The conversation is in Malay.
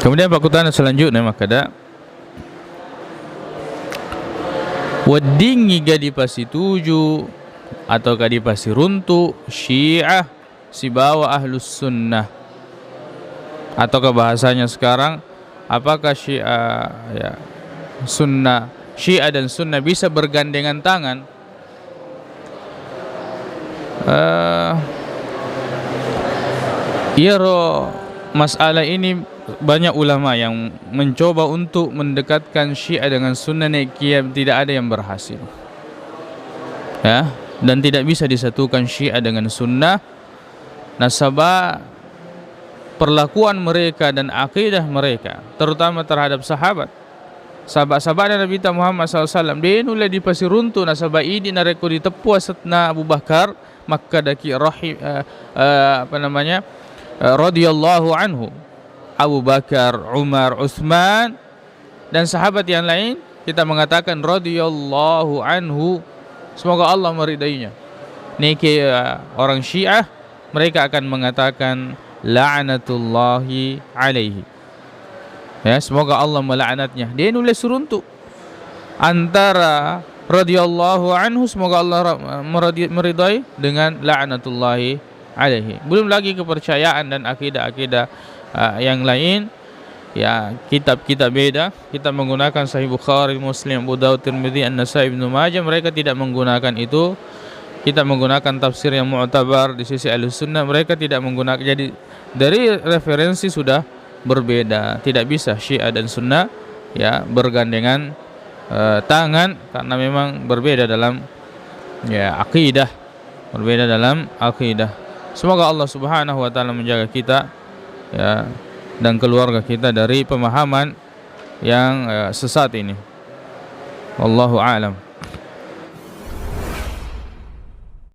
Kemudian pakutan selanjutnya makada wedding giga di pasi tuju atau di pasi runtu Syiah si bawa ahlus sunnah, atau bahasanya sekarang apakah Syiah ya sunnah, Syiah dan sunnah bisa bergandengan tangan? Ya masalah ini banyak ulama yang mencoba untuk mendekatkan Syiah dengan sunnah nekiyah, tidak ada yang berhasil ya, dan tidak bisa disatukan Syiah dengan sunnah nasabah perlakuan mereka dan akidah mereka, terutama terhadap sahabat Nabi Muhammad SAW. Dia nula di pasir runtu nasabah ini nareko ditepu asatna Abu Bakar maka daki radhiyallahu anhu, Abu Bakar, Umar, Utsman dan sahabat yang lain, kita mengatakan radhiyallahu anhu, semoga Allah meridainya. Niki orang Syiah mereka akan mengatakan la'natullahi alaihi, ya, semoga Allah melaknatnya. Dia nulis runtuk antara radhiyallahu anhu, semoga Allah meridai, dengan la'natullahi alaihi. Belum lagi kepercayaan dan akidah-akidah yang lain, ya, kitab-kitab beda. Kita menggunakan Sahih Bukhari, Muslim, Abu Dawud, Tirmidzi, An-Nasai, Ibnu Majah. Mereka tidak menggunakan itu. Kita menggunakan tafsir yang mu'tabar di sisi Ahlussunnah, mereka tidak menggunakan. Jadi dari referensi sudah berbeda. Tidak bisa Syiah dan Sunnah ya bergandengan tangan, karena memang berbeda dalam ya akidah, berbeda dalam akidah. Semoga Allah Subhanahu wa taala menjaga kita ya dan keluarga kita dari pemahaman yang sesat ini. Wallahu a'lam.